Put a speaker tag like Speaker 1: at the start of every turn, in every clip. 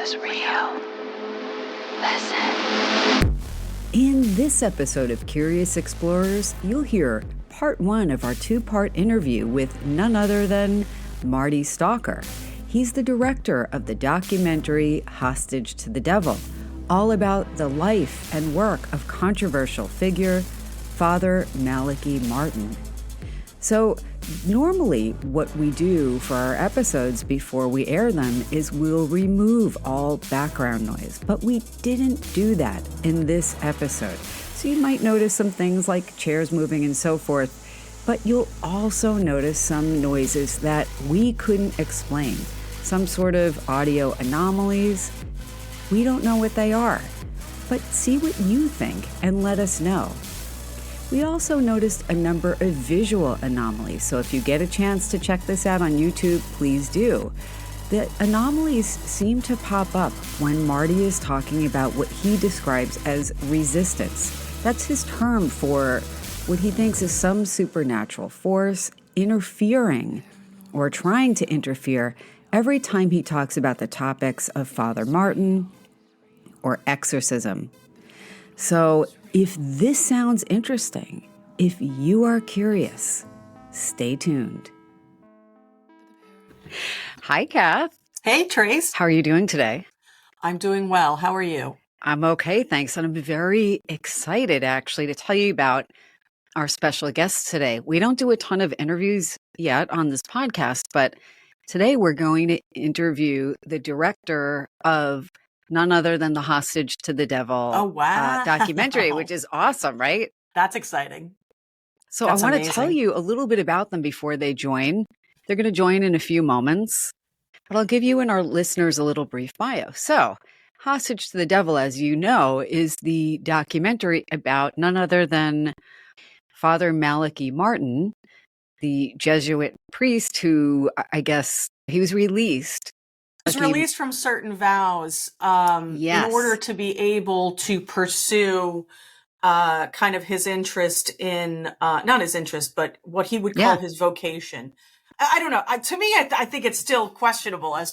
Speaker 1: is real. Listen.
Speaker 2: In this episode of Curious Explorers, you'll hear part one of our two-part interview with none other than Marty Stalker. He's the director of the documentary Hostage to the Devil, all about the life and work of controversial figure Father Malachi Martin. So normally what we do for our episodes before we air them is we'll remove all background noise, but we didn't do that in this episode. So you might notice some things like chairs moving and so forth, but you'll also notice some noises that we couldn't explain, some sort of audio anomalies. We don't know what they are, but see what you think and let us know. We also noticed a number of visual anomalies, so if you get a chance to check this out on YouTube, please do. The anomalies seem to pop up when Marty is talking about what he describes as resistance. That's his term for what he thinks is some supernatural force interfering or trying to interfere every time he talks about the topics of Father Martin or exorcism. So if this sounds interesting, if you are curious, stay tuned. Hi, Kath.
Speaker 3: Hey, Trace.
Speaker 2: How are you doing today?
Speaker 3: I'm doing well. How are you?
Speaker 2: I'm okay, thanks. And I'm very excited, actually, to tell you about our special guest today. We don't do a ton of interviews yet on this podcast, but today we're going to interview the director of none other than the Hostage to the Devil documentary, which is awesome, right?
Speaker 3: That's exciting.
Speaker 2: So
Speaker 3: That's
Speaker 2: I want
Speaker 3: amazing.
Speaker 2: to tell you a little bit about them before they join. They're going to join in a few moments, but I'll give you and our listeners a little brief bio. So Hostage to the Devil, as you know, is the documentary about none other than Father Malachi Martin, the Jesuit priest who, I guess, he was released.
Speaker 3: He was released from certain vows in order to be able to pursue kind of his interest in, not his interest, but what he would call his vocation. I don't know. To me, I think it's still questionable as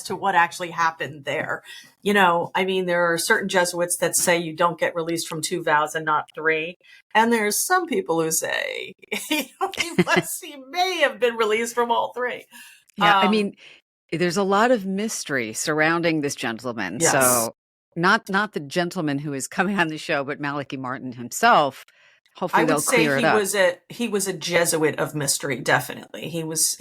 Speaker 3: to what actually happened there. You know, I mean, there are certain Jesuits that say you don't get released from 2 vows and not 3. And there's some people who say, he may have been released from all 3.
Speaker 2: Yeah, I mean, there's a lot of mystery surrounding this gentleman.
Speaker 3: Yes.
Speaker 2: So not the gentleman who is coming on the show, but Malachi Martin himself. Hopefully they'll clear it up.
Speaker 3: He was a Jesuit of mystery, definitely. He was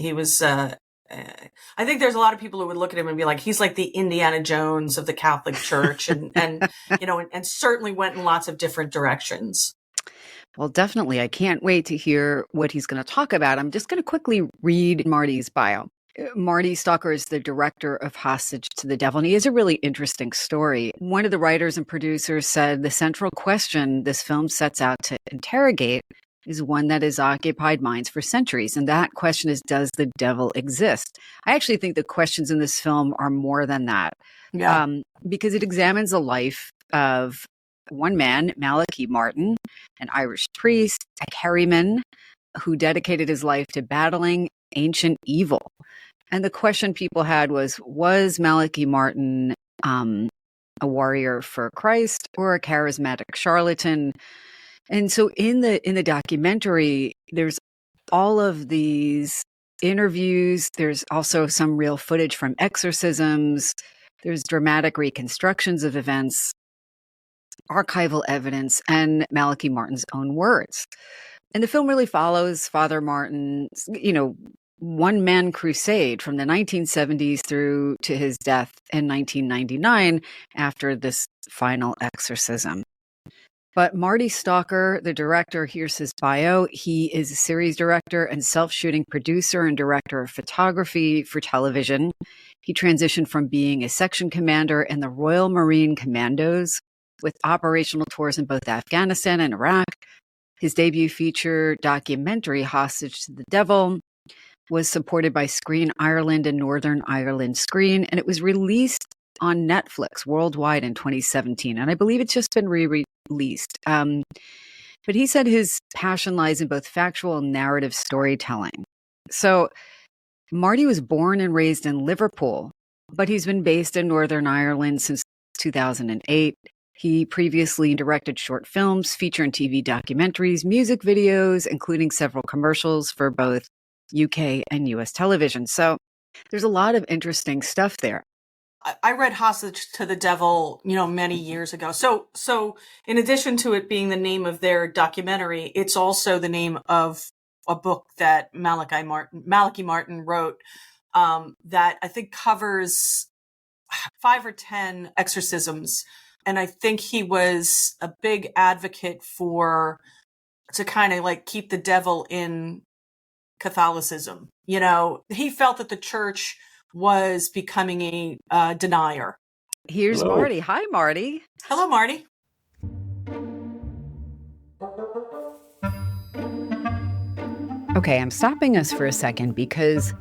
Speaker 3: I think there's a lot of people who would look at him and be like, he's like the Indiana Jones of the Catholic Church and you know, and certainly went in lots of different directions.
Speaker 2: Well, definitely. I can't wait to hear what he's going to talk about. I'm just going to quickly read Marty's bio. Marty Stalker is the director of Hostage to the Devil, and he has a really interesting story. One of the writers and producers said the central question this film sets out to interrogate is one that has occupied minds for centuries, and that question is, does the devil exist? I actually think the questions in this film are more than that, because it examines the life of one man, Malachi Martin, an Irish priest, a Kerryman, who dedicated his life to battling ancient evil. And the question people had was Malachi Martin a warrior for Christ or a charismatic charlatan? And so in the documentary, there's all of these interviews. There's also some real footage from exorcisms. There's dramatic reconstructions of events, archival evidence, and Malachi Martin's own words. And the film really follows Father Martin's, one-man crusade from the 1970s through to his death in 1999 after this final exorcism. But Marty Stalker, the director, here's his bio. He is a series director and self-shooting producer and director of photography for television. He transitioned from being a section commander in the Royal Marine Commandos with operational tours in both Afghanistan and Iraq. His debut feature documentary, Hostage to the Devil, was supported by Screen Ireland and Northern Ireland Screen, and it was released on Netflix worldwide in 2017. And I believe it's just been re-released. But he said his passion lies in both factual and narrative storytelling. So Marty was born and raised in Liverpool, but he's been based in Northern Ireland since 2008. He previously directed short films, feature and TV documentaries, music videos, including several commercials for both UK and US television. So there's a lot of interesting stuff there.
Speaker 3: I read Hostage to the Devil, many years ago. So in addition to it being the name of their documentary, it's also the name of a book that Malachi Martin wrote, that I think covers 5 or 10 exorcisms. And I think he was a big advocate to kind of like keep the devil in Catholicism. He felt that the church was becoming a denier.
Speaker 2: Here's Hello. Marty. Hi, Marty.
Speaker 3: Hello, Marty.
Speaker 2: Okay, I'm stopping us for a second because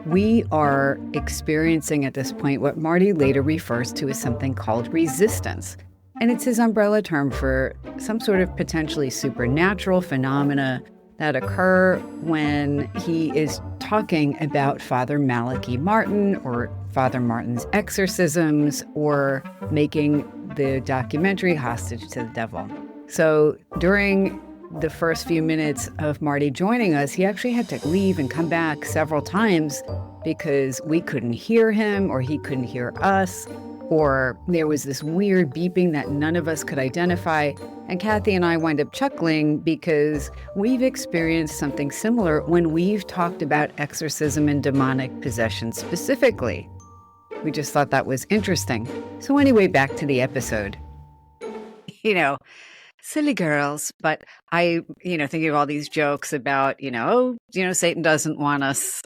Speaker 2: we are experiencing at this point what Marty later refers to as something called resistance. And it's his umbrella term for some sort of potentially supernatural phenomena that occur when he is talking about Father Malachi Martin or Father Martin's exorcisms or making the documentary Hostage to the Devil. So during the first few minutes of Marty joining us, he actually had to leave and come back several times because we couldn't hear him or he couldn't hear us, or there was this weird beeping that none of us could identify. And Kathy and I wind up chuckling because we've experienced something similar when we've talked about exorcism and demonic possession specifically. We just thought that was interesting. So anyway, back to the episode. Silly girls, but I, thinking of all these jokes about, Satan doesn't want us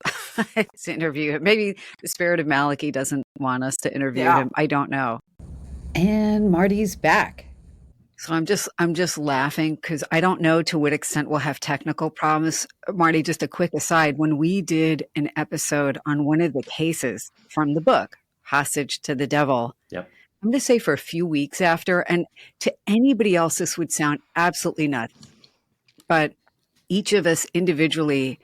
Speaker 2: to interview him. Maybe the spirit of Malachi doesn't want us to interview him. I don't know. And Marty's back. So I'm just laughing because I don't know to what extent we'll have technical problems. Marty, just a quick aside, when we did an episode on one of the cases from the book, Hostage to the Devil,
Speaker 1: yep.
Speaker 2: I'm going to say for a few weeks after, and to anybody else, this would sound absolutely nuts. But each of us individually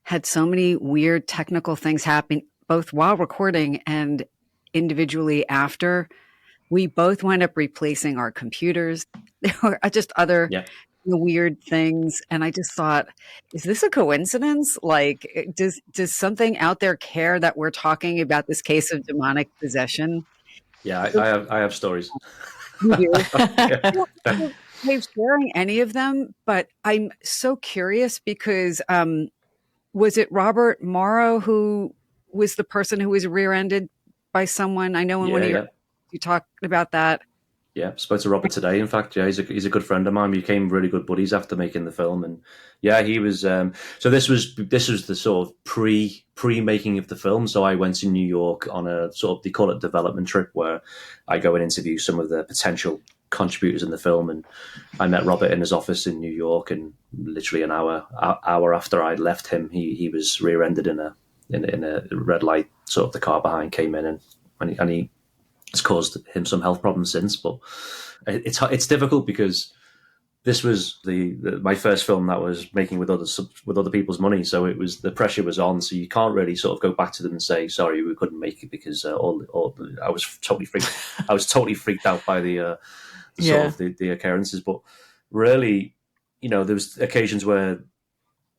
Speaker 2: had so many weird technical things happen, both while recording and individually after. We both wound up replacing our computers. There were just other weird things. And I just thought, is this a coincidence? Like, does something out there care that we're talking about this case of demonic possession?
Speaker 1: Yeah, I have stories.
Speaker 2: You do? I don't know sharing any of them, but I'm so curious because was it Robert Morrow who was the person who was rear-ended by someone? I know in one of you talked about that.
Speaker 1: Yeah, spoke to Robert today. In fact, he's a good friend of mine. We became really good buddies after making the film, and he was. So this was the sort of pre-making of the film. So I went to New York on a sort of, they call it development trip, where I go and interview some of the potential contributors in the film, and I met Robert in his office in New York, and literally an hour after I left him, he was rear-ended in a red light. Sort of the car behind came in, and he. It's caused him some health problems since, but it's difficult because this was my first film that was making with other people's money, so the pressure was on. So you can't really sort of go back to them and say sorry, we couldn't make it because I was totally freaked out by the sort of the occurrences. But really, there was occasions where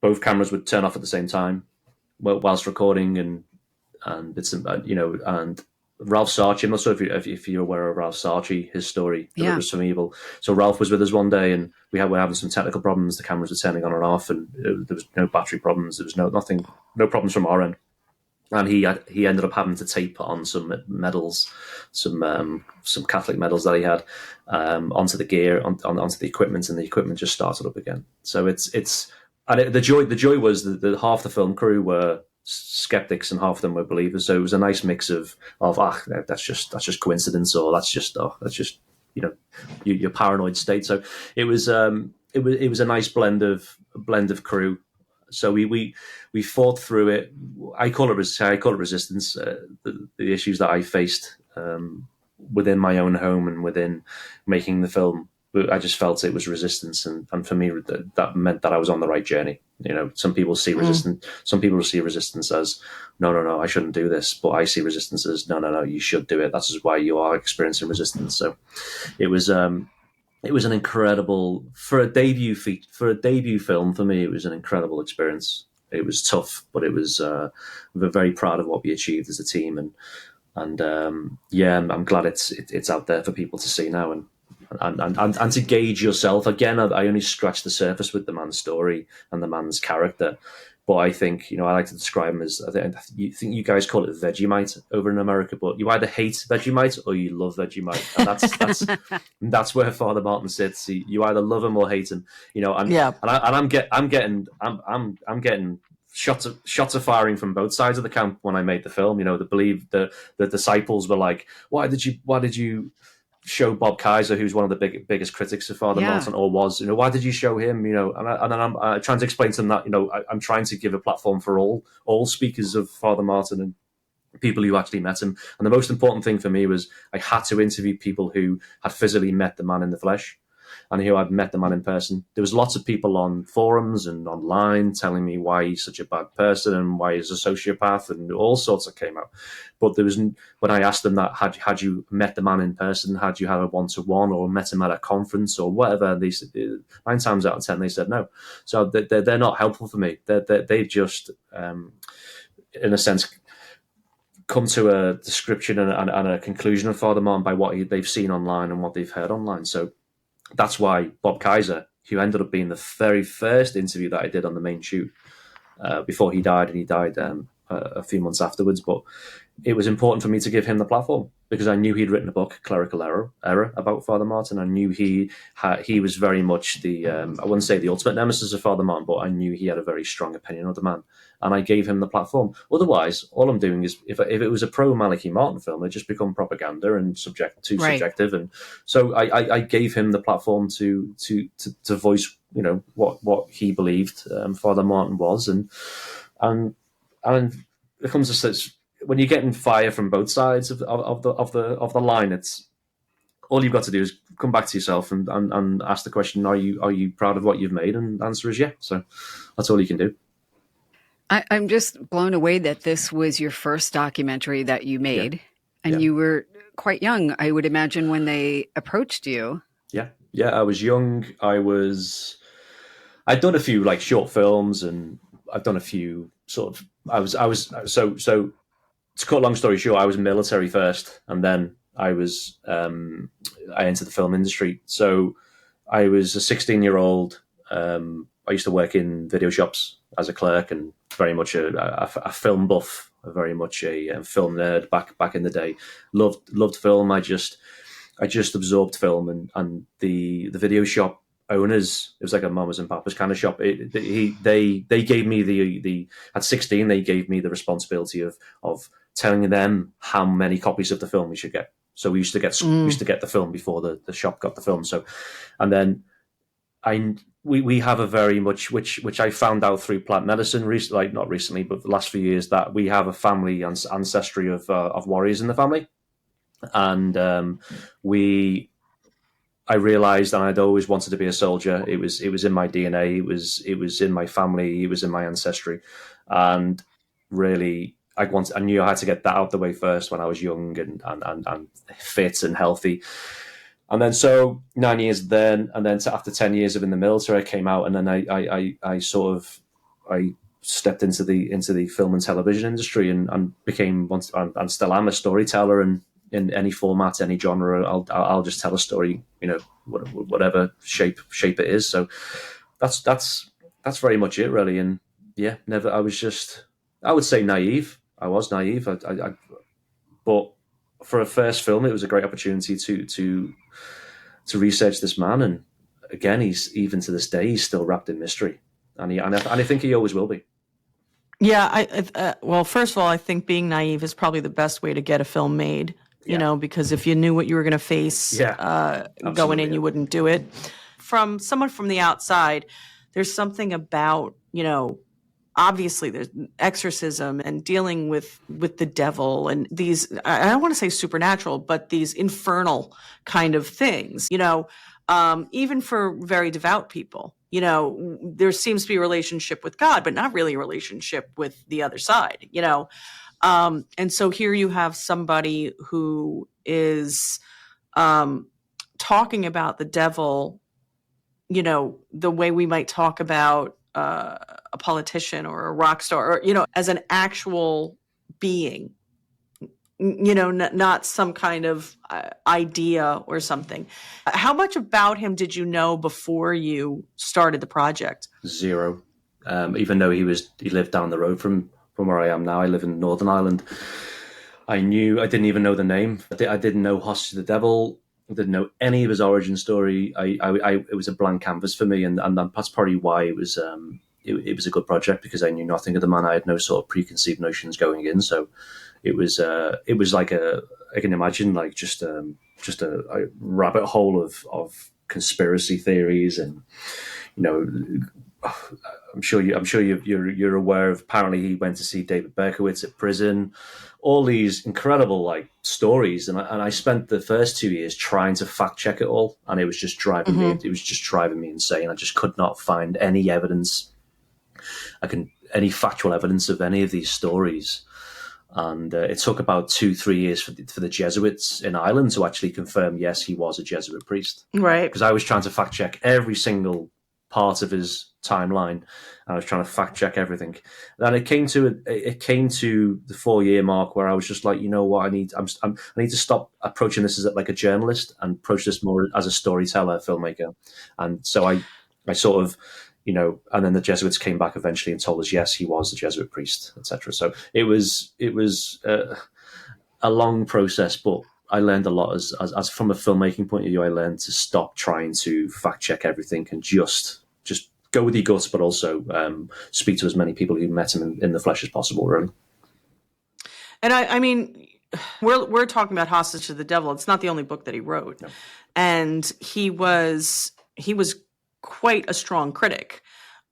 Speaker 1: both cameras would turn off at the same time whilst recording, and it's and Ralph Sarchi, I'm not sure if you're aware of Ralph Sarchi, his story, Deliverance from Evil. So Ralph was with us one day, and we were having some technical problems. The cameras were turning on and off, and there was no battery problems. There was no problems from our end. And he ended up having to tape on some medals, some Catholic medals that he had onto the gear, onto the equipment, and the equipment just started up again. So the joy was that half the film crew were skeptics and half of them were believers, so it was a nice mix of that's just coincidence, or that's just your paranoid state. So it was a nice blend of crew. So we fought through it. I call it resistance. The issues that I faced within my own home and within making the film I just felt it was resistance, and for me that meant that I was on the right journey. Some people see resistance. Some people see resistance as no, I shouldn't do this, but I see resistance as no, you should do it. That's why you are experiencing resistance. So it was an incredible for a debut film for me. It was an incredible experience. It was tough, but it was we're very proud of what we achieved as a team, and I'm glad it's out there for people to see now, and to gauge yourself. Again, I only scratched the surface with the man's story and the man's character, but I think I like to describe him as I think you guys call it Vegemite over in America, but you either hate Vegemite or you love Vegemite, and that's where Father Martin sits. You either love him or hate him, I'm getting shots of firing from both sides of the camp when I made the film. The disciples were like, why did you show Bob Kaiser, who's one of the biggest critics of Father Martin, or was, why did you show him? And then I'm trying to explain to them that I'm trying to give a platform for all speakers of Father Martin and people who actually met him. And the most important thing for me was I had to interview people who had physically met the man in the flesh and who had met the man in person. There was lots of people on forums and online telling me why he's such a bad person and why he's a sociopath and all sorts that came out. But when I asked them that, had you met the man in person, had you had a one-to-one or met him at a conference or whatever, they said 9 times out of 10 they said no. So they're not helpful for me. They've just, in a sense, come to a description and a conclusion of Father Martin by what they've seen online and what they've heard online. So that's why Bob Kaiser, who ended up being the very first interview that I did on the main shoot before he died, and he died a few months afterwards, but it was important for me to give him the platform because I knew he'd written a book, Clerical Error, about Father Martin. I knew he was very much the, I wouldn't say the ultimate nemesis of Father Martin, but I knew he had a very strong opinion of the man. And I gave him the platform. Otherwise, all I'm doing is, if it was a pro Malachi Martin film, it'd just become propaganda and subjective. And so I gave him the platform to voice, what he believed Father Martin was, and it comes to such, when you're getting fire from both sides of the line, it's all you've got to do is come back to yourself and ask the question: Are you proud of what you've made? And the answer is yeah. So that's all you can do.
Speaker 2: I'm just blown away that this was your first documentary that you made, and you were quite young, I would imagine, when they approached you.
Speaker 1: Yeah, I was young. I'd done a few short films, and I've done a few sort of. I was so to cut a long story short, I was military first, and then I entered the film industry. So I was a 16-year-old. I used to work in video shops as a clerk, and very much a film buff, very much a film nerd back in the day. Loved film. I just absorbed film, and the video shop owners, it was like a mamas and papas kind of shop. They gave me at 16 they gave me the responsibility of telling them how many copies of the film we should get. So we used to get the film before the shop got the film. So, and then we have a very much, which I found out through plant medicine, not recently, but the last few years, that we have a family ancestry of warriors in the family. And I realized, and I'd always wanted to be a soldier. It was in my DNA. It was in my family. It was in my ancestry. And really, I knew I had to get that out the way first when I was young and fit and healthy. And then so 9 years then, and then after 10 years of in the military, I came out, and then I stepped into the film and television industry and became, and still am, a storyteller. And in any format, any genre, I'll just tell a story, whatever shape it is. So that's very much it, really. And yeah, I would say naive. I was naive. But for a first film, it was a great opportunity to research this man. And again, he's, even to this day, he's still wrapped in mystery, and I think he always will be.
Speaker 3: Yeah, well, first of all, I think being naive is probably the best way to get a film made. Because if you knew what you were going to face going in, you wouldn't do it. From someone from the outside, there's something about, obviously there's exorcism and dealing with the devil and these, I don't want to say supernatural, but these infernal kind of things, even for very devout people. You know, there seems to be a relationship with God, but not really a relationship with the other side, you know. And so here you have somebody who is talking about the devil, you know, the way we might talk about a politician or a rock star, or, you know, as an actual being, you know, not some kind of idea or something. How much about him did you know before you started the project?
Speaker 1: Zero. Even though he lived down the road from where I am now. I live in Northern Ireland. I didn't even know the name. I didn't know Hostage to the Devil. I didn't know any of his origin story. It was a blank canvas for me, and that's probably why it was a good project, because I knew nothing of the man. I had no sort of preconceived notions going in. So it was like I can imagine, like just a rabbit hole of conspiracy theories, and you know, I'm sure you're aware of. Apparently, he went to see David Berkowitz at prison. All these incredible like stories, and I spent the first 2 years trying to fact check it all, and it was just driving me. It was just driving me insane. I just could not find any evidence. Any factual evidence of any of these stories. And it took about 2-3 years for the Jesuits in Ireland to actually confirm, yes, he was a Jesuit priest.
Speaker 3: Right.
Speaker 1: Because I was trying to fact check every single part of his timeline. I was trying to fact check everything. And it came to the 4-year mark where I was just like, you know what, I need to stop approaching this as like a journalist and approach this more as a storyteller, filmmaker. And so I sort of, you know, and then the Jesuits came back eventually and told us, yes, he was a Jesuit priest, etc. So it was a long process, but I learned a lot as from a filmmaking point of view. I learned to stop trying to fact check everything and just go with your guts, but also speak to as many people who met him in the flesh as possible, really.
Speaker 3: And I mean, we're talking about Hostage to the Devil. It's not the only book that he wrote, no. And he was quite a strong critic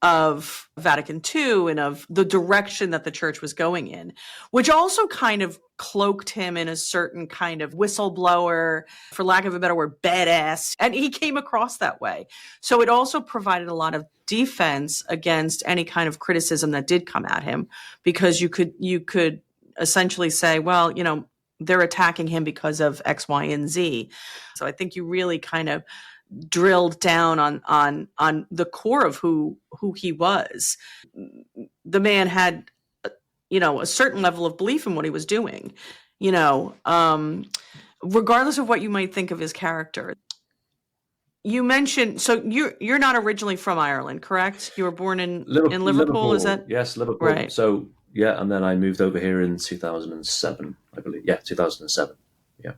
Speaker 3: of Vatican II and of the direction that the church was going in, which also kind of cloaked him in a certain kind of whistleblower, for lack of a better word, badass. And he came across that way. So it also provided a lot of defense against any kind of criticism that did come at him, because you could essentially say, well, you know, they're attacking him because of X, Y, and Z. So I think you really kind of drilled down on the core of who he was. The man had, you know, a certain level of belief in what he was doing, you know, regardless of what you might think of his character. You mentioned, so you're not originally from Ireland, correct? You were born in Liverpool, is that?
Speaker 1: Yes, Liverpool. Right. So yeah, and then I moved over here in 2007, I believe. Yeah, 2007. Yeah.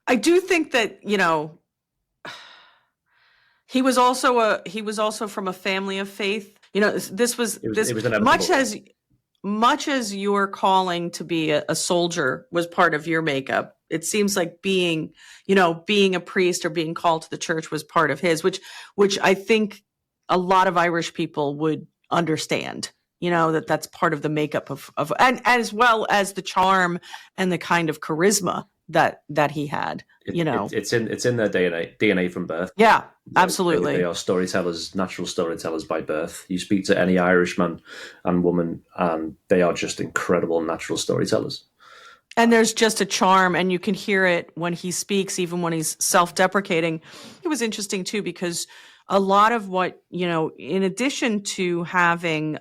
Speaker 1: I
Speaker 3: do think that, you know, he was also from a family of faith. You know, this was much as your calling to be a soldier was part of your makeup. It seems like being a priest or being called to the church was part of his, which I think a lot of Irish people would understand. You know, that's part of the makeup of and as well as the charm and the kind of charisma that he had.
Speaker 1: It's in their DNA from birth.
Speaker 3: Yeah, absolutely.
Speaker 1: They are storytellers, natural storytellers by birth. You speak to any Irishman and woman, and they are just incredible natural storytellers.
Speaker 3: And there's just a charm, and you can hear it when he speaks, even when he's self-deprecating. It was interesting too, because a lot of what, you know, in addition to having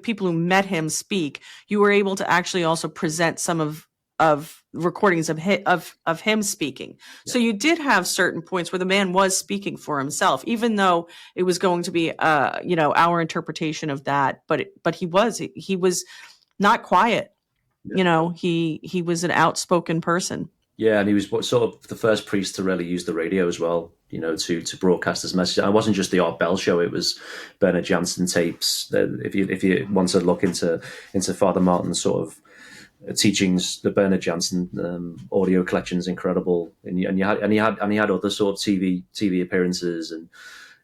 Speaker 3: people who met him speak, you were able to actually also present some of recordings of him speaking. Yeah. So you did have certain points where the man was speaking for himself, even though it was going to be, our interpretation of that. But he was not quiet. Yeah. You know, he was an outspoken person.
Speaker 1: Yeah, and he was sort of the first priest to really use the radio as well, you know, to broadcast his message. And it wasn't just the Art Bell show; it was Bernard Jansen tapes. If you want to look into Father Martin's sort of teachings, the Bernard Jansen audio collection is incredible, and he had other sort of TV appearances, and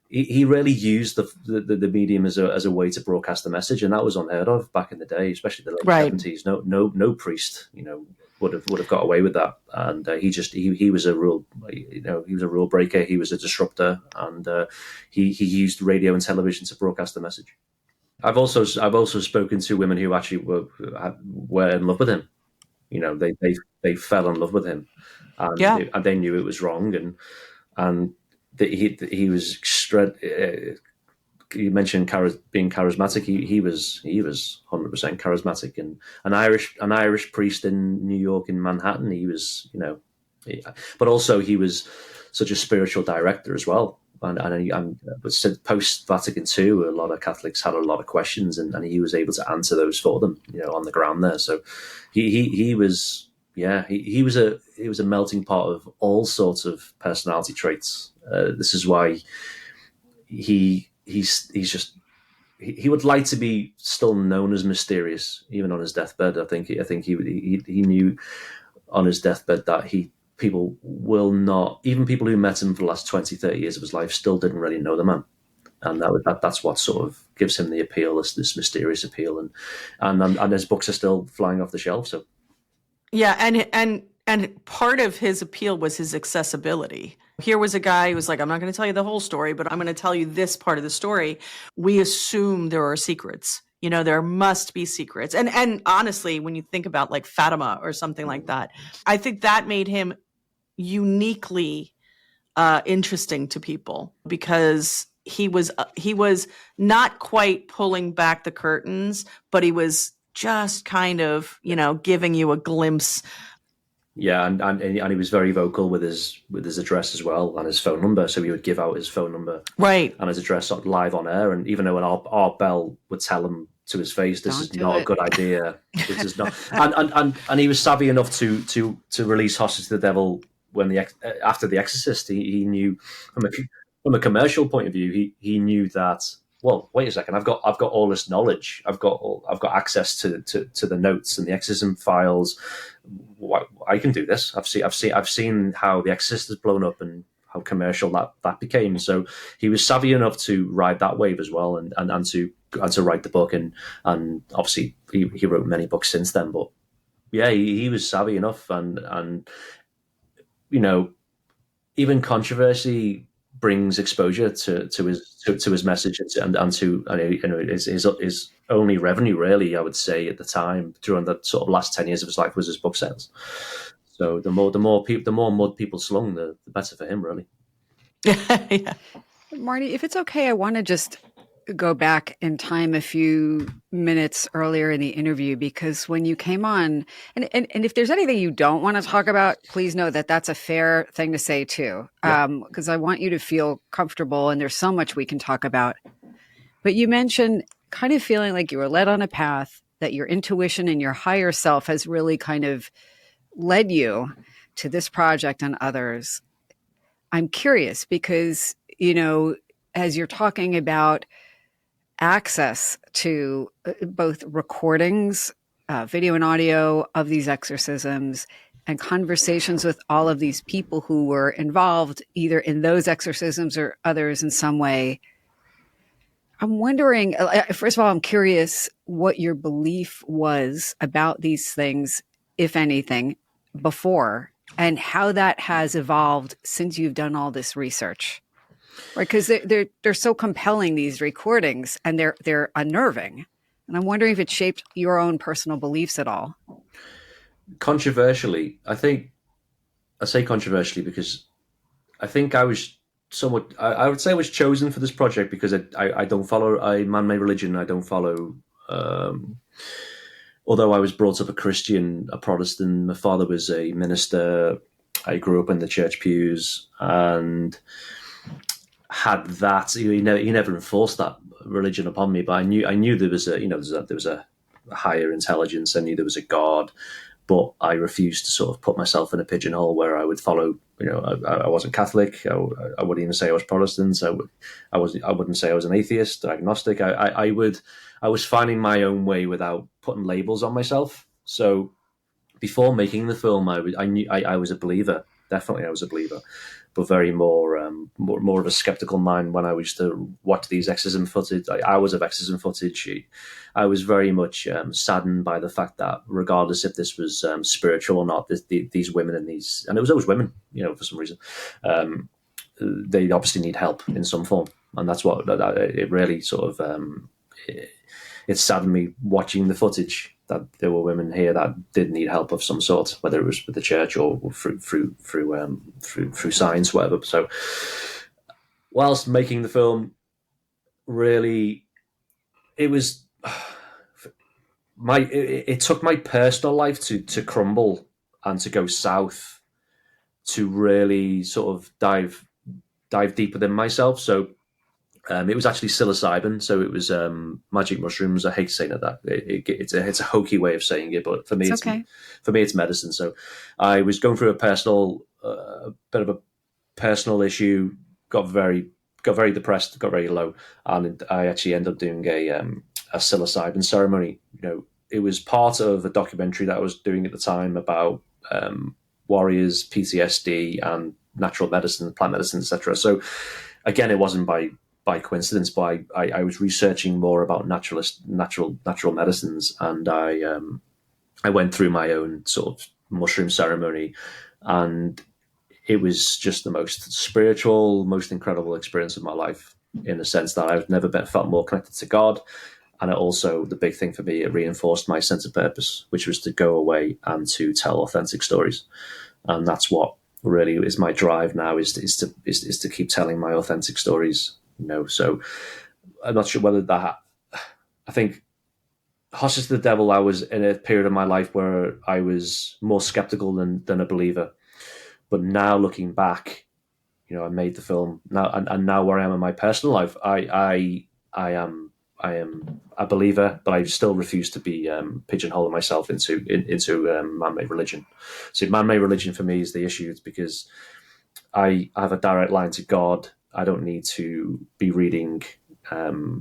Speaker 1: he really used the medium as a way to broadcast the message, and that was unheard of back in the day, especially the late 70s. No priest, you know, would have got away with that. And he was a rule, he was a rule breaker. He was a disruptor, and he used radio and television to broadcast the message. I've also spoken to women who actually were in love with him. They fell in love with him, and they knew it was wrong, and he was. You mentioned being charismatic. He was 100% charismatic, and an Irish priest in New York, in Manhattan. He was, but also he was such a spiritual director as well. And post Vatican II, a lot of Catholics had a lot of questions, and he was able to answer those for them, on the ground there. So he was a melting pot of all sorts of personality traits. This is why he would like to be still known as mysterious, even on his deathbed. I think he knew on his deathbed that people will not, even people who met him for the last 20, 30 years of his life, still didn't really know the man. And that's what sort of gives him the appeal, this mysterious appeal. And his books are still flying off the shelf. So,
Speaker 3: yeah. And part of his appeal was his accessibility. Here was a guy who was like, I'm not going to tell you the whole story, but I'm going to tell you this part of the story. We assume there are secrets. There must be secrets. And honestly, when you think about like Fatima or something like that, I think that made him uniquely interesting to people, because he was not quite pulling back the curtains, but he was just kind of, giving you a glimpse.
Speaker 1: Yeah, and he was very vocal with his address as well, and his phone number. So he would give out his phone number,
Speaker 3: right,
Speaker 1: and his address live on air. And even though Art Bell would tell him to his face, "This is not a good idea. This is not." And he was savvy enough to release Hostage to the Devil after The Exorcist. He knew from a commercial point of view, he knew that. Well, wait a second. I've got all this knowledge. I've got access to the notes and the exorcism files. I can do this. I've seen how The Exorcist has blown up and how commercial that became. So he was savvy enough to ride that wave as well, and to write the book. And obviously he wrote many books since then. But yeah, he was savvy enough, and even controversy brings exposure to his message and to his only revenue, really, I would say, at the time during the sort of last 10 years of his life was his book sales. So the more mud people slung, the better for him, really.
Speaker 2: Yeah. Marty, if it's okay, I want to just go back in time a few minutes earlier in the interview, because when you came on, and if there's anything you don't want to talk about, please know that that's a fair thing to say too, because I want you to feel comfortable, and there's so much we can talk about. But you mentioned kind of feeling like you were led on a path, that your intuition and your higher self has really kind of led you to this project and others. I'm curious because, as you're talking about access to both recordings, video and audio of these exorcisms, and conversations with all of these people who were involved either in those exorcisms or others in some way, I'm wondering, first of all, I'm curious what your belief was about these things, if anything, before, and how that has evolved since you've done all this research. Right, because they're so compelling, these recordings, and they're unnerving, and I'm wondering if it shaped your own personal beliefs at all.
Speaker 1: Controversially, I say controversially because I think I was somewhat. I would say I was chosen for this project because I don't follow a man-made religion. I don't follow. Although I was brought up a Christian, a Protestant, my father was a minister. I grew up in the church pews and had that. He never enforced that religion upon me, but I knew there was a higher intelligence. I knew there was a God, but I refused to sort of put myself in a pigeonhole where I would follow. I wasn't Catholic. I wouldn't even say I was Protestant. I wouldn't say I was an atheist, agnostic. I was finding my own way without putting labels on myself. So before making the film, I knew I was a believer. definitely I was a believer, but very more of a skeptical mind when I used to watch these exorcism footage, hours of exorcism footage. I was very much saddened by the fact that regardless if this was spiritual or not, these women and it was always women, for some reason, they obviously need help in some form, and that's what it really sort of. It saddened me watching the footage that there were women here that did need help of some sort, whether it was with the church or through science, whatever. So, whilst making the film, really, it was it took my personal life to crumble and to go south, to really sort of dive deeper than myself. So. It was actually psilocybin, so it was magic mushrooms. I hate saying that. It's a hokey way of saying it, but for me, it's okay. For me, it's medicine. So I was going through a bit of a personal issue. Got very depressed. Got very low, and I actually ended up doing a psilocybin ceremony. It was part of a documentary that I was doing at the time about warriors, PTSD, and natural medicine, plant medicine, etc. So again, it wasn't by coincidence, but I was researching more about natural medicines, and I went through my own sort of mushroom ceremony, and it was just the most spiritual, most incredible experience of my life, in the sense that I've never felt more connected to God. And it also, the big thing for me, it reinforced my sense of purpose, which was to go away and to tell authentic stories. And that's what really is my drive now, is to keep telling my authentic stories. So I'm not sure whether that. I think hostage to the devil, I was in a period of my life where I was more skeptical than a believer. But now looking back, I made the film now, and now where I am in my personal life, I am a believer, but I still refuse to be pigeonholing myself into man-made religion. So man-made religion for me is the issue. It's because I have a direct line to God. I don't need to be reading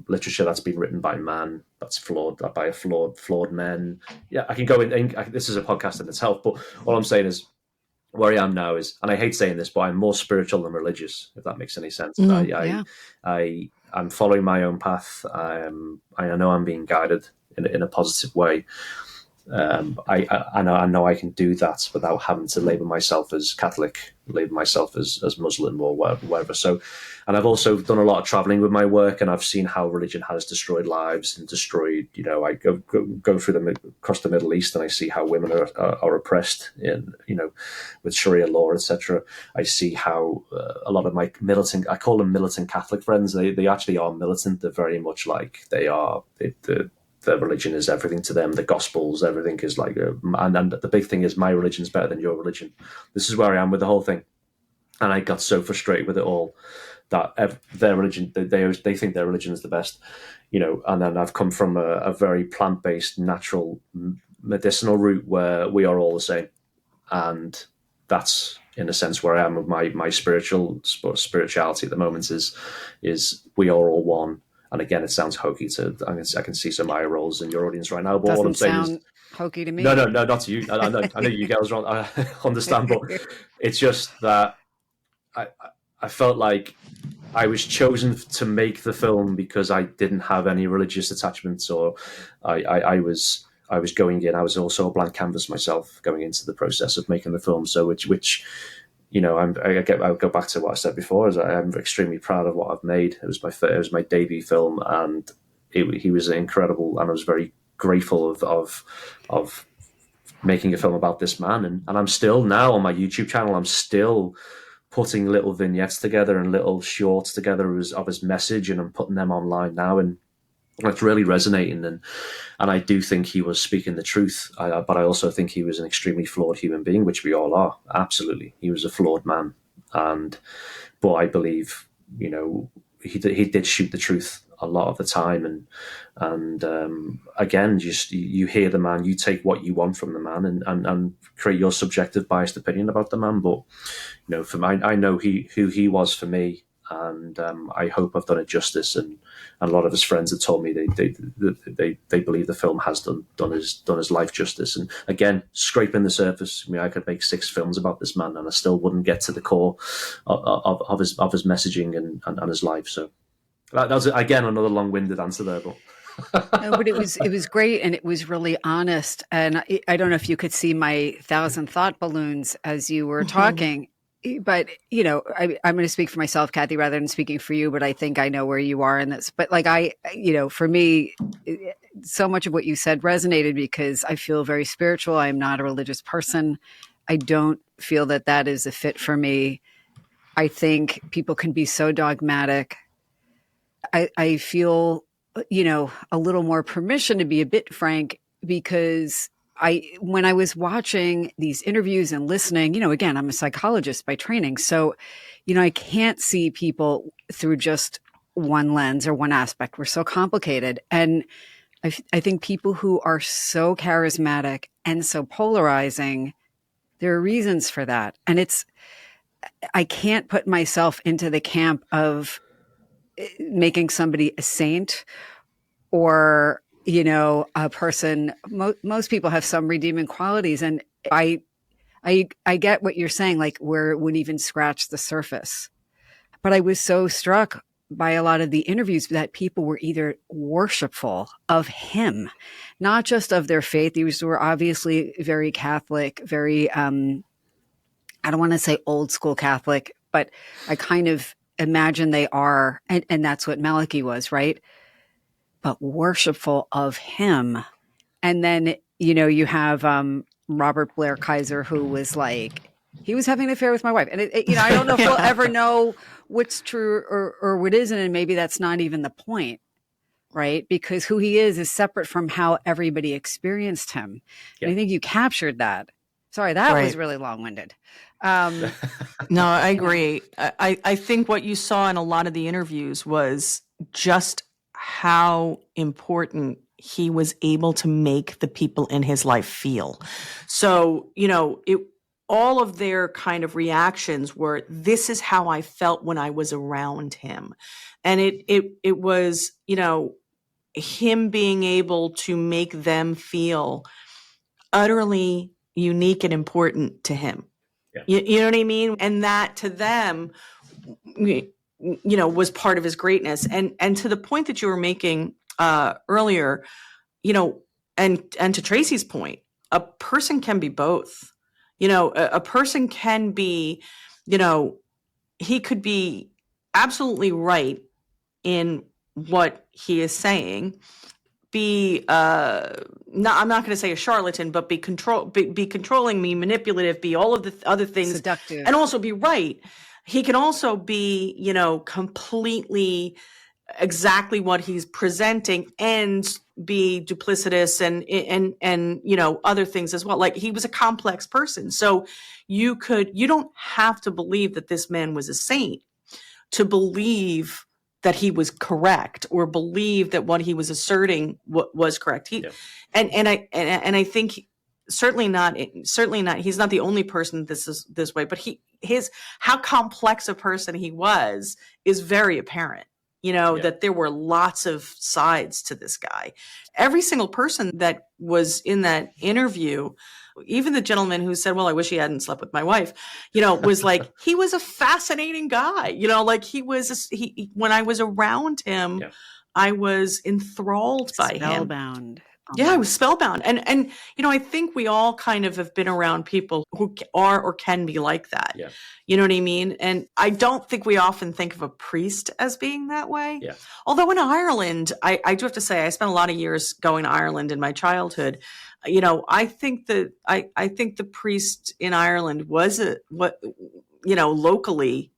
Speaker 1: literature that's been written by man, that's flawed, by a flawed men. Yeah, I can go in. This is a podcast in itself, but all I'm saying is where I am now is, and I hate saying this, but I'm more spiritual than religious, if that makes any sense. I'm following my own path. I know I'm being guided in a positive way. I know I can do that without having to label myself as Catholic, label myself as Muslim or whatever. So, and I've also done a lot of traveling with my work, and I've seen how religion has destroyed lives and destroyed. I go through across the Middle East, and I see how women are oppressed in with Sharia law, etc. I see how a lot of my militant, I call them militant Catholic friends. They actually are militant. They're very much like they are. Their religion is everything to them. The Gospels, everything is like, and the big thing is my religion's better than your religion. This is where I am with the whole thing, and I got so frustrated with it all that their religion, they think their religion is the best, And then I've come from a very plant-based, natural, medicinal route where we are all the same, and that's in a sense where I am with my spirituality at the moment. Is we are all one. And again, it sounds hokey I can see some eye rolls in your audience right now. But what I'm saying is
Speaker 2: hokey to me.
Speaker 1: No, not to you. I know you girls don't understand, but it's just that I felt like I was chosen to make the film because I didn't have any religious attachments, or I was going in. I was also a blank canvas myself going into the process of making the film. So which. I'll go back to what I said before. Is I'm extremely proud of what I've made. It was my debut film, and he was incredible, and I was very grateful of making a film about this man. And I'm still now on my YouTube channel. I'm still putting little vignettes together and little shorts together of his message, and I'm putting them online now, and it's really resonating. And I do think he was speaking the truth, but I also think he was an extremely flawed human being, which we all are. Absolutely, he was a flawed man, but I believe he did shoot the truth a lot of the time. And again, just you hear the man, you take what you want from the man, and create your subjective biased opinion about the man. But for me, I know who he was for me, and I hope I've done it justice. And a lot of his friends have told me they believe the film has done his life justice. And again, scraping the surface, I mean, I could make 6 films about this man, and I still wouldn't get to the core of his messaging and his life. So that was again another long-winded answer there, but.
Speaker 2: No, but it was great, and it was really honest. And I don't know if you could see my 1,000 thought balloons as you were talking, but I'm going to speak for myself, Kathy, rather than speaking for you. But I think I know where you are in this. But like for me, so much of what you said resonated because I feel very spiritual. I am not a religious person. I don't feel that is a fit for me. I think people can be so dogmatic. I feel a little more permission to be a bit frank, because when I was watching these interviews and listening, again, I'm a psychologist by training. So, I can't see people through just one lens or one aspect. We're so complicated. And I think people who are so charismatic and so polarizing, there are reasons for that. And I can't put myself into the camp of making somebody a saint or, a person. Most people have some redeeming qualities. And I get what you're saying, like where it wouldn't even scratch the surface. But I was so struck by a lot of the interviews that people were either worshipful of him, not just of their faith. These were obviously very Catholic, very, I don't want to say old school Catholic, but I kind of imagine they are. And that's what Malachi was, right? But worshipful of him. And then, you have Robert Blair Kaiser, who was like, he was having an affair with my wife. And, I don't know if we'll ever know what's true or what isn't. And maybe that's not even the point, right? Because who he is separate from how everybody experienced him. Yeah. And I think you captured that. Sorry, that was really long-winded.
Speaker 3: No, I agree. I think what you saw in a lot of the interviews was just how important he was able to make the people in his life feel. So, all of their kind of reactions were, this is how I felt when I was around him. And it was, him being able to make them feel utterly unique and important to him. Yeah. You know what I mean? And that to them, was part of his greatness. And to the point that you were making earlier, and to Tracy's point, a person can be both. A person can be, he could be absolutely right in what he is saying, be I'm not going to say a charlatan, but be controlling me, manipulative, be all of the other things,
Speaker 2: seductive,
Speaker 3: and also be right. He can also be, completely exactly what he's presenting and be duplicitous and other things as well. Like, he was a complex person. So you don't have to believe that this man was a saint to believe that he was correct or believe that what he was asserting was correct. And I think certainly not, he's not the only person this is this way, but how complex a person he was is very apparent. That there were lots of sides to this guy. Every single person that was in that interview, even the gentleman who said, well, I wish he hadn't slept with my wife, was like, he was a fascinating guy. Like when I was around him, I was enthralled by him.
Speaker 2: Spellbound.
Speaker 3: Yeah, I was spellbound. And I think we all kind of have been around people who are or can be like that. Yeah. You know what I mean? And I don't think we often think of a priest as being that way. Yeah. Although in Ireland, I do have to say, I spent a lot of years going to Ireland in my childhood. I think the priest in Ireland was locally,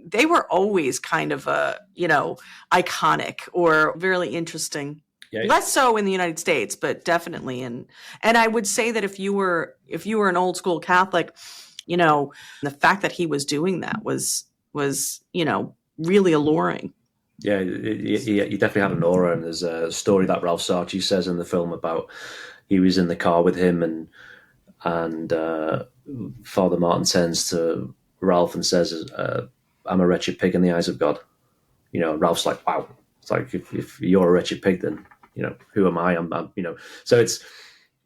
Speaker 3: they were always kind of iconic or very interesting. Yeah. Less so in the United States, but definitely and I would say that if you were an old school Catholic, the fact that he was doing that was really alluring.
Speaker 1: Yeah, he definitely had an aura, and there's a story that Ralph Sarchie says in the film about he was in the car with him and Father Martin turns to Ralph and says, I'm a wretched pig in the eyes of God. Ralph's like, wow. It's like, if you're a wretched pig, then, who am I? I'm so it's,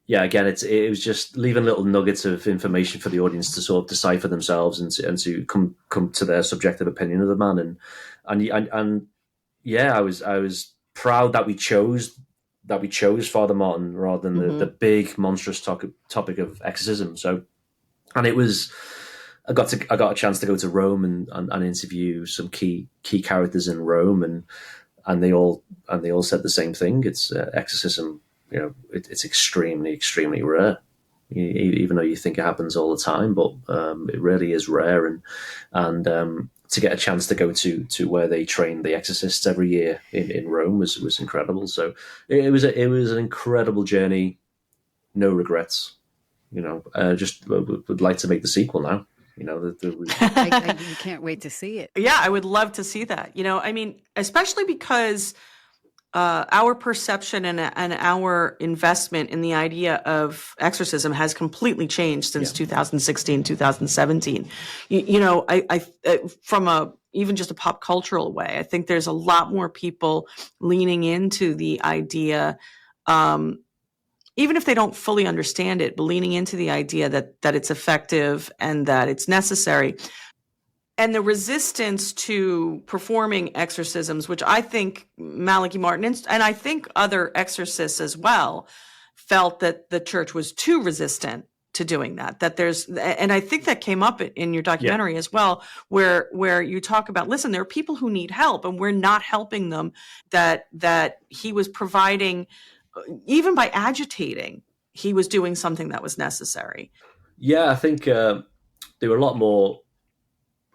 Speaker 1: yeah, again, it was just leaving little nuggets of information for the audience to sort of decipher themselves and to come to their subjective opinion of the man. And yeah, I was proud that we chose Father Martin rather than the big monstrous topic of exorcism. So, and it was, I got a chance to go to Rome and interview some key characters in Rome, and they all said the same thing. It's exorcism. It's extremely, extremely rare. Even though you think it happens all the time, but it really is rare. And to get a chance to go to where they train the exorcists every year in Rome was incredible. So it was an incredible journey. No regrets. Just would like to make the sequel now.
Speaker 2: I can't wait to see it.
Speaker 3: Yeah, I would love to see that. Especially because our perception and our investment in the idea of exorcism has completely changed since 2016, 2017. I from even just a pop cultural way, I think there's a lot more people leaning into the idea, even if they don't fully understand it, but leaning into the idea that it's effective and that it's necessary. And the resistance to performing exorcisms, which I think Malachi Martin and I think other exorcists as well felt that the church was too resistant to doing that. And I think that came up in your documentary as well, where you talk about, listen, there are people who need help and we're not helping them, that he was providing, even by agitating, he was doing something that was necessary.
Speaker 1: Yeah, I think they were a lot more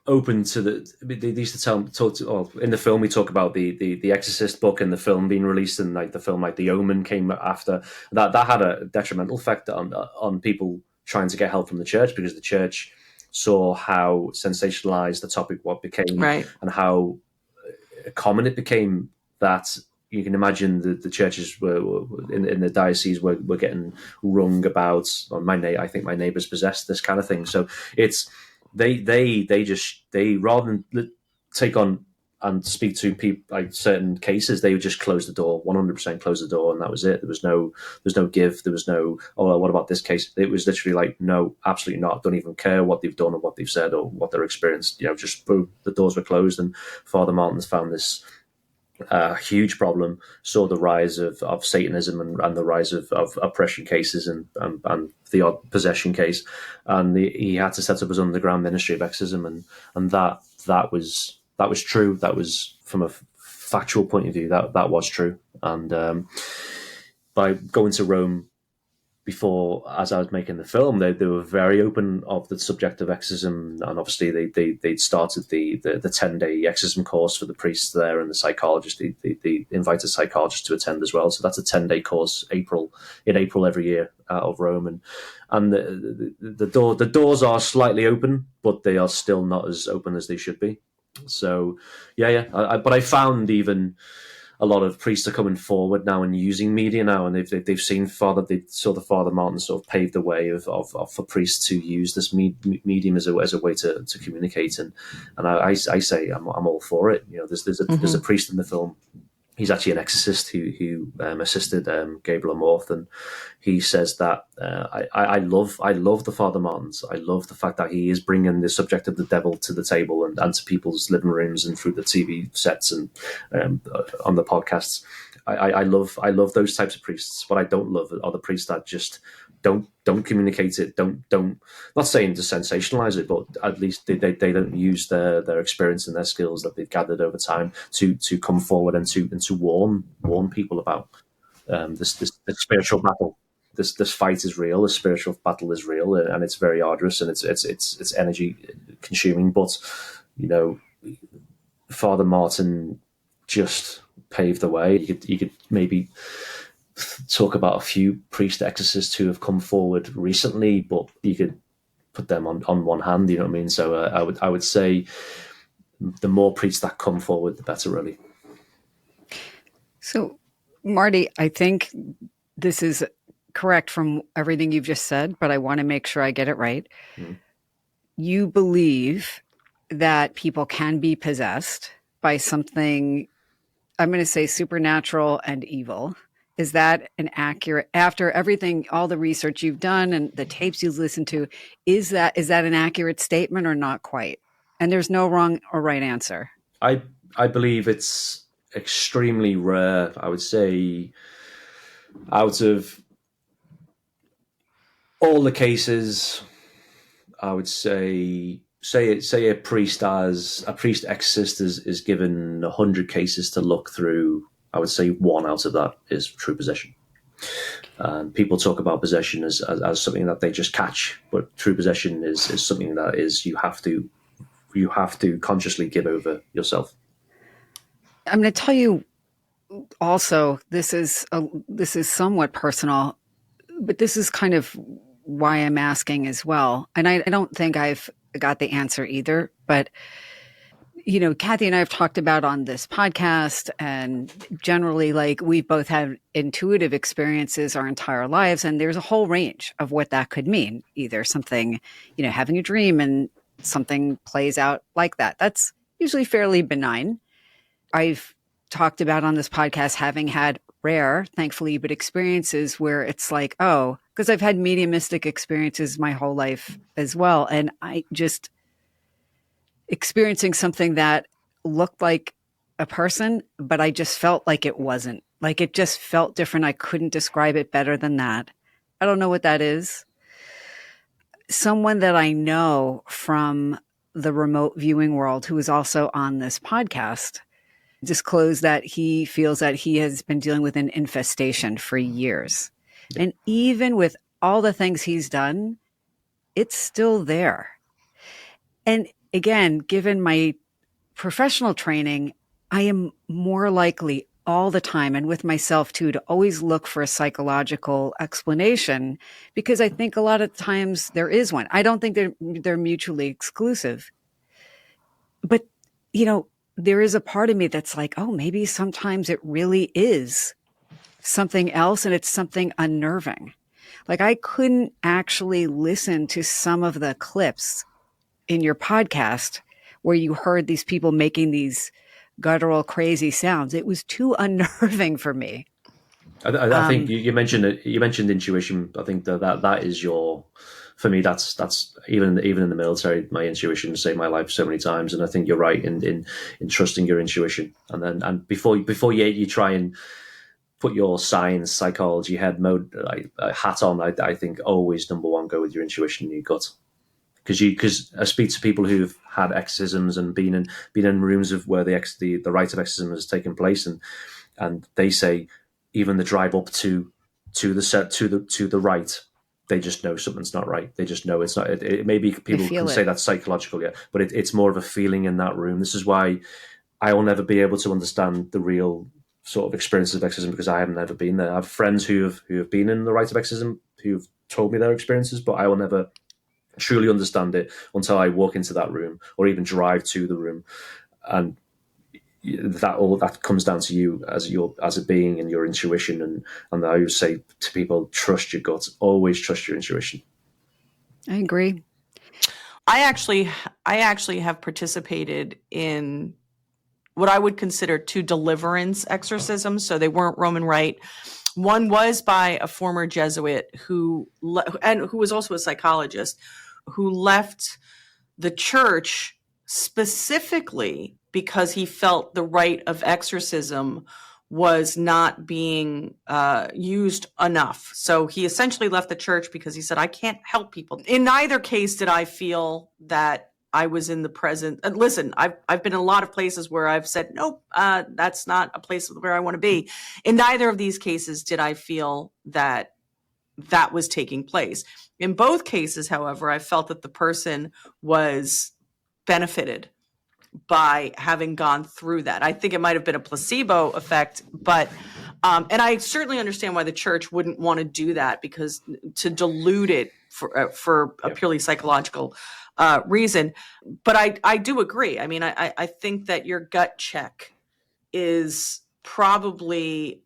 Speaker 1: open to they used to in the film we talk about the Exorcist book and the film being released, and like the film like The Omen came after that had a detrimental effect on people trying to get help from the church, because the church saw how sensationalized the topic became,
Speaker 3: right,
Speaker 1: and how common it became, that you can imagine the churches were in the diocese were getting rung about, I think my neighbor's possessed, this kind of thing. So it's they rather than take on and speak to people like certain cases, they would just close the door, 100% close the door, and that was it. There was no give. There was no, oh, what about this case? It was literally like, no, absolutely not. Don't even care what they've done or what they've said or what they're experienced. Just boom, the doors were closed. And Father Martin's found this huge problem, saw the rise of Satanism and the rise of oppression cases and the odd possession case, and he had to set up his underground ministry of exorcism, and that was true. That was, from a factual point of view, that was true. And by going to Rome before, as I was making the film, they were very open of the subject of exorcism, and obviously they'd started the 10-day exorcism course for the priests there and the psychologist. They invited psychologists to attend as well. So that's a 10-day course in April every year out of Rome, and the doors are slightly open, but they are still not as open as they should be. So but I found even a lot of priests are coming forward now and using media now, and they've seen the Father Martin sort of paved the way for priests to use this medium as a way to communicate, and I say I'm all for it. There's a priest in the film. He's actually an exorcist who assisted Gabriel Amorth, and he says that I love the Father Martins. I love the fact that he is bringing the subject of the devil to the table and to people's living rooms and through the TV sets and on the podcasts. I love those types of priests. What I don't love are the priests that just don't communicate it. Don't. Not saying to sensationalize it, but at least they don't use their experience and their skills that they've gathered over time to come forward and to warn people about this spiritual battle. This fight is real. The spiritual battle is real, and it's very arduous, and it's energy consuming. But Father Martin just paved the way. You could maybe talk about a few priest exorcists who have come forward recently, but you could put them on one hand. You know what I mean? So I would say the more priests that come forward, the better, really.
Speaker 2: So, Marty, I think this is correct from everything you've just said, but I want to make sure I get it right. Mm-hmm. You believe that people can be possessed by something, I'm going to say supernatural and evil. Is that an accurate, after everything, all the research you've done and the tapes you've listened to, is that an accurate statement or not quite? And there's no wrong or right answer.
Speaker 1: I believe it's extremely rare. I would say out of all the cases, I would say a priest exorcist is given 100 cases to look through. I would say one out of that is true possession. People talk about possession as something that they just catch, but true possession is something that is you have to consciously give over yourself.
Speaker 2: I'm going to tell you also, this is somewhat personal, but this is kind of why I'm asking as well. And I don't think I've got the answer either, but Kathy and I have talked about on this podcast, and generally, like, we've both had intuitive experiences our entire lives, and there's a whole range of what that could mean. Either something, having a dream and something plays out like that. That's usually fairly benign. I've talked about on this podcast having had rare, thankfully, but experiences where it's like, oh, because I've had mediumistic experiences my whole life as well. And I just experiencing something that looked like a person, but I just felt like it wasn't. Like, it just felt different. I couldn't describe it better than that. I don't know what that is. Someone that I know from the remote viewing world who is also on this podcast disclosed that he feels that he has been dealing with an infestation for years. And even with all the things he's done, it's still there. And again, given my professional training, I am more likely all the time, and with myself too, to always look for a psychological explanation, because I think a lot of times there is one. I don't think they're mutually exclusive. But, there is a part of me that's like, oh, maybe sometimes it really is something else, and it's something unnerving. Like, I couldn't actually listen to some of the clips in your podcast where you heard these people making these guttural, crazy sounds. It was too unnerving for me.
Speaker 1: I think you mentioned it. You mentioned intuition. I think that is for me. That's even in the military. My intuition saved my life so many times, and I think you're right in trusting your intuition. And before you try and put your science, psychology, head mode hat on, I think always number one, go with your intuition and your gut. Because I speak to people who've had exorcisms and been in rooms of where the rite of exorcism has taken place, and they say even the drive up to the right, they just know something's not right. They just know it's not. It maybe people can say that's psychological, yeah, but it's more of a feeling in that room. This is why I will never be able to understand the real sort of experiences of exorcism, because I have never been there. I have friends who have been in the rite of exorcism who've told me their experiences, but I will never truly understand it until I walk into that room or even drive to the room. And that comes down to you as a being and your intuition. And I would say to people, trust your gut. Always trust your intuition.
Speaker 2: I agree.
Speaker 3: I actually have participated in what I would consider 2 deliverance exorcisms. So they weren't Roman Rite. One was by a former Jesuit who was also a psychologist, who left the church specifically because he felt the rite of exorcism was not being used enough. So he essentially left the church because he said, I can't help people. In neither case did I feel that I was in the present. Listen, I've been in a lot of places where I've said, nope, that's not a place where I want to be. In neither of these cases did I feel that was taking place. In both cases, however, I felt that the person was benefited by having gone through that. I think it might have been a placebo effect, but and I certainly understand why the church wouldn't want to do that, because to dilute it for a purely psychological reason. But I do agree. I mean, I think that your gut check is probably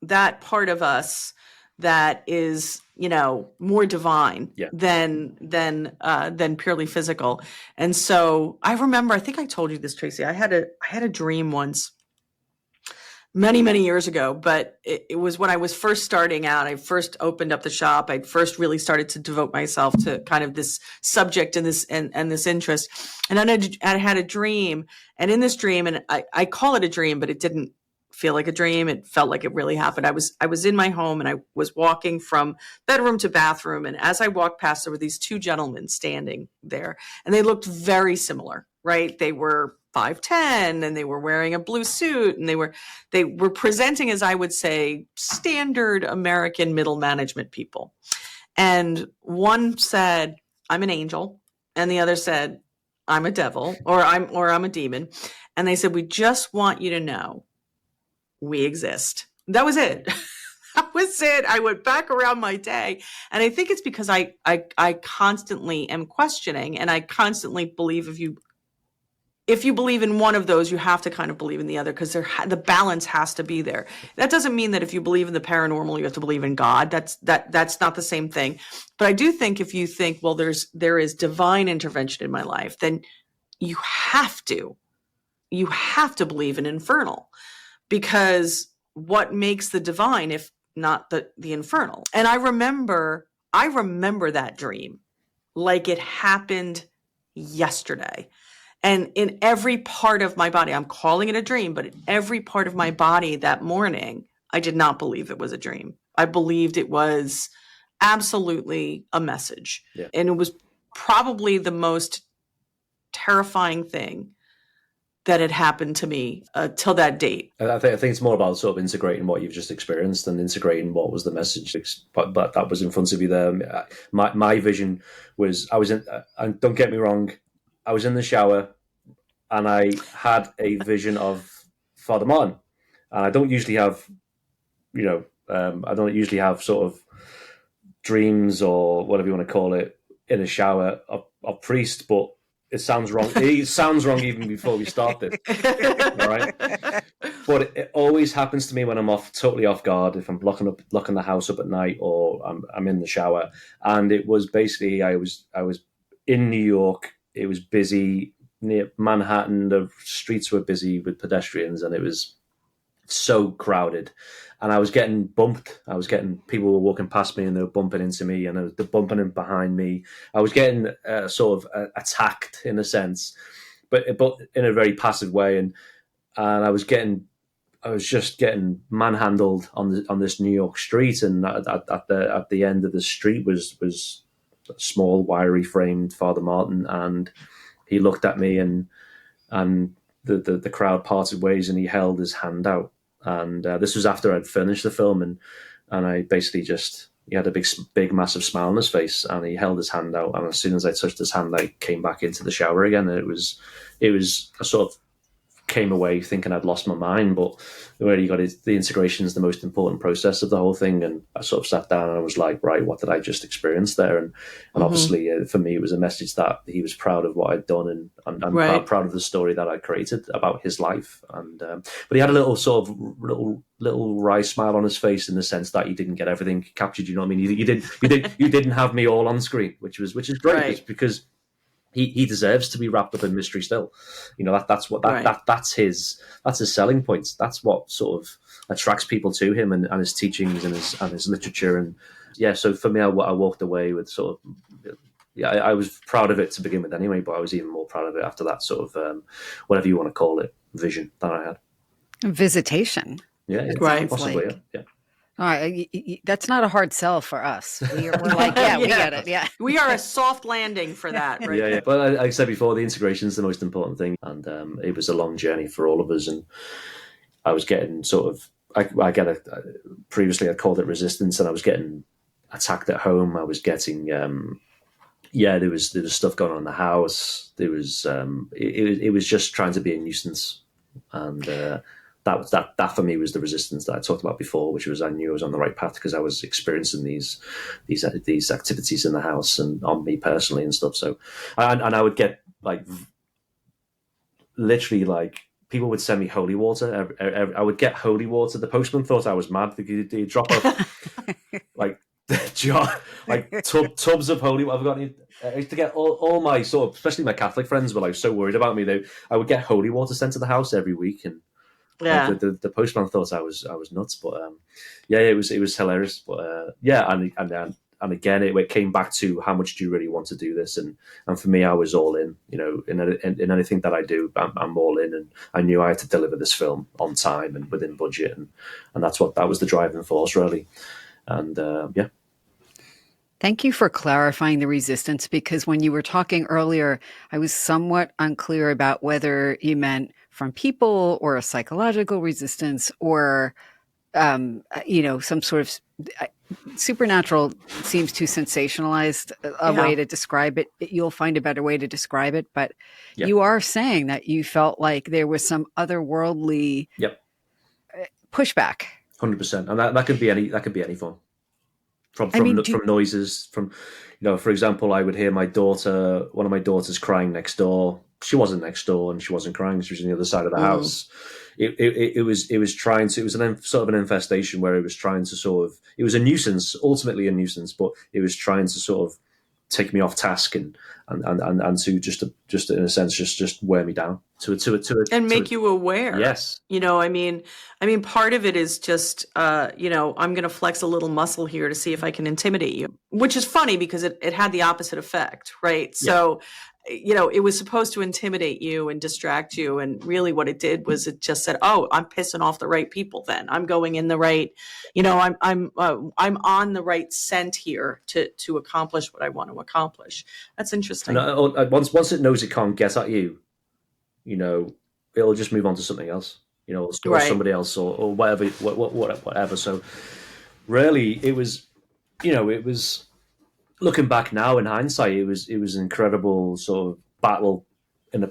Speaker 3: that part of us that is more divine than purely physical. And so I remember, I think I told you this, Tracy, I had a dream once, many, many years ago, but it was when I was first starting out. I first opened up the shop. I first really started to devote myself to kind of this subject and this interest. And I had a dream, and in this dream, and I call it a dream, but it didn't feel like a dream. It felt like it really happened. I was in my home, and I was walking from bedroom to bathroom. And as I walked past, there were these two gentlemen standing there, and they looked very similar, right? They were 5'10", and they were wearing a blue suit, and they were presenting, as I would say, standard American middle management people. And one said, "I'm an angel," and the other said, "I'm a devil," or I'm a demon. And they said, "We just want you to know we exist." That was it. That was it. I went back around my day. And I think it's because I constantly am questioning, and I constantly believe if you believe in one of those, you have to kind of believe in the other, because the balance has to be there. That doesn't mean that if you believe in the paranormal, you have to believe in God. That's not the same thing. But I do think if you think, well, there is divine intervention in my life, then you have to believe in infernal, because what makes the divine if not the infernal? And I remember that dream like it happened yesterday. And in every part of my body, I'm calling it a dream, but in every part of my body that morning, I did not believe it was a dream. I believed it was absolutely a message. Yeah. And it was probably the most terrifying thing that had happened to me till that date.
Speaker 1: I think it's more about sort of integrating what you've just experienced and integrating what was the message, but that was in front of you there. My vision was, I was in, and don't get me wrong, I was in the shower and I had a vision of Father Martin. And I don't usually have, I don't usually have sort of dreams or whatever you want to call it in a shower of priest, but it sounds wrong. It sounds wrong even before we start this. All right. But it always happens to me when I'm totally off guard, if I'm locking the house up at night, or I'm in the shower. And it was basically, I was in New York. It was busy near Manhattan. The streets were busy with pedestrians, and it was so crowded. And I was getting bumped. People were walking past me and they were bumping into me, and they're bumping in behind me. I was getting sort of attacked in a sense, but in a very passive way. And I was just getting manhandled on this New York street. And at the end of the street was a small, wiry framed Father Martin, and he looked at me, and the crowd parted ways, and he held his hand out. And this was after I'd finished the film, and I basically he had a big, massive smile on his face, and he held his hand out. And as soon as I touched his hand, I came back into the shower again. And it was I sort of came away thinking I'd lost my mind, but where you got the integration is the most important process of the whole thing. And I sort of sat down and I was like, right, what did I just experience there? And obviously for me, it was a message that he was proud of what I'd done, and I'm right. proud of the story that I created about his life. And but he had a little sort of little wry smile on his face, in the sense that he didn't get everything captured. You know what I mean? You didn't have me all on screen, which is great, right. Because he deserves to be wrapped up in mystery still. That's his selling points. That's what sort of attracts people to him and his teachings and his literature. And yeah, so for me, I walked away with sort of, I was proud of it to begin with anyway, but I was even more proud of it after that sort of, whatever you want to call it, vision that I had.
Speaker 2: Visitation.
Speaker 1: Yeah,
Speaker 2: right.
Speaker 1: Possibly, like. Yeah.
Speaker 2: All right, that's not a hard sell for us. We're like, yeah, we get it. Yeah,
Speaker 3: we are a soft landing for that. Right?
Speaker 1: Yeah. But like I said before, the integration is the most important thing, and it was a long journey for all of us. And I was getting sort of, previously I called it resistance, and I was getting attacked at home. I was getting, there was stuff going on in the house. There was, it was just trying to be a nuisance, and. That for me was the resistance that I talked about before, which was I knew I was on the right path because I was experiencing these activities in the house and on me personally and stuff. So, and I would get literally people would send me holy water. I would get holy water. The postman thought I was mad. He'd drop off like tubs of holy water. I've got. I used to get all my sort of, especially my Catholic friends, were like so worried about me. I would get holy water sent to the house every week, and
Speaker 3: Yeah.
Speaker 1: the postman thought I was nuts. But yeah, it was hilarious. But yeah, and again, it came back to how much do you really want to do this, and for me, I was all in. You know, in anything that I do, I'm all in, and I knew I had to deliver this film on time and within budget, and that was the driving force, really. And yeah.
Speaker 2: Thank you for clarifying the resistance, because when you were talking earlier, I was somewhat unclear about whether you meant from people or a psychological resistance or, some sort of supernatural. Seems too sensationalized a way to describe it. You'll find a better way to describe it. But you are saying that you felt like there was some otherworldly pushback.
Speaker 1: 100%. And that could be any form. From noises, from, for example, I would hear one of my daughters crying next door. She wasn't next door and she wasn't crying. She was on the other side of the house. It was sort of an infestation where it was trying to it was a nuisance, ultimately a nuisance, but it was trying to sort of take me off task and to just in a sense just wear me down
Speaker 3: and make you aware.
Speaker 1: Yes.
Speaker 3: I mean part of it is just I'm going to flex a little muscle here to see if I can intimidate you, which is funny because it had the opposite effect, right? Yeah. So it was supposed to intimidate you and distract you, and really what it did was it just said, oh, I'm pissing off the right people, then I'm going in the right, I'm on the right scent here to accomplish what I want to accomplish. That's interesting.
Speaker 1: And once it knows it can't get at you, it'll just move on to something else, or somebody else or whatever, whatever. So really it was looking back now in hindsight, it was an incredible sort of battle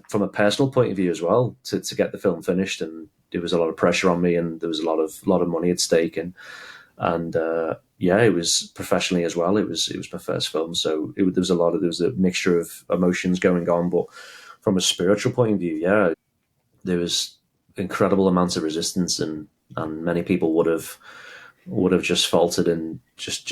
Speaker 1: from a personal point of view as well to get the film finished. And there was a lot of pressure on me, and there was a lot of money at stake, and it was professionally as well. It was my first film, so there was a mixture of emotions going on. But from a spiritual point of view, there was incredible amounts of resistance, and many people would have just faltered and just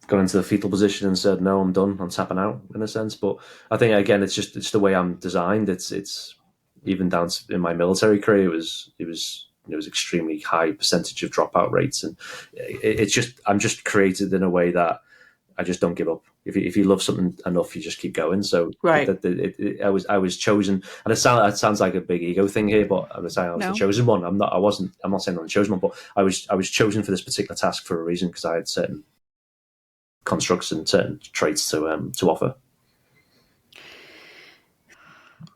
Speaker 1: got into the fetal position and said, no, I'm done, I'm tapping out, in a sense. But I think, again, it's the way I'm designed. It's even down to, in my military career, it was extremely high percentage of dropout rates, and I'm just created in a way that I just don't give up. If you love something enough, you just keep going. So
Speaker 3: right.
Speaker 1: I was chosen, and it sounds like a big ego thing here, but I was saying I was the chosen one. I'm not saying I'm the chosen one, but I was chosen for this particular task for a reason, because I had certain constructs and certain traits to offer.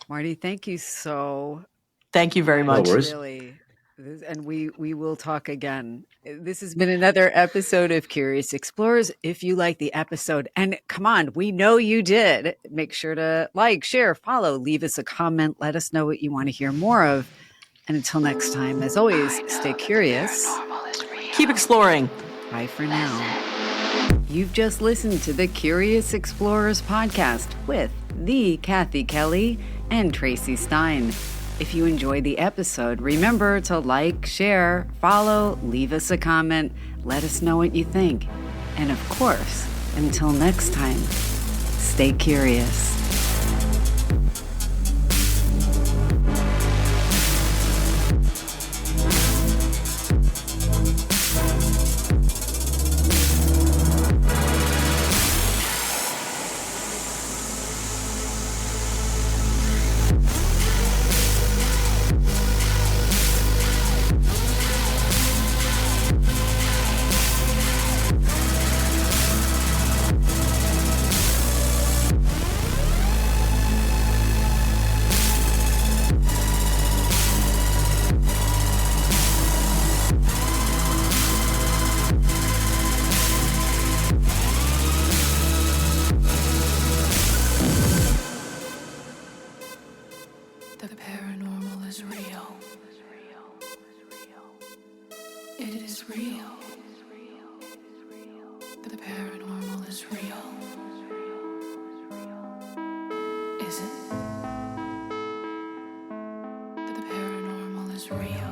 Speaker 2: Marty, thank you
Speaker 3: very much.
Speaker 1: No worries.
Speaker 2: Really. And we will talk again. This has been another episode of Curious Explorers. If you like the episode, and come on, we know you did, make sure to like, share, follow, leave us a comment, let us know what you want to hear more of. And until next time, as always, stay curious.
Speaker 3: Keep exploring.
Speaker 2: Bye for now. You've just listened to the Curious Explorers podcast with the Kathy Kelly and Tracy Stein. If you enjoyed the episode, remember to like, share, follow, leave us a comment, let us know what you think. And of course, until next time, stay curious.
Speaker 4: The paranormal is real. It is real. The paranormal is real. Is it? The paranormal is real.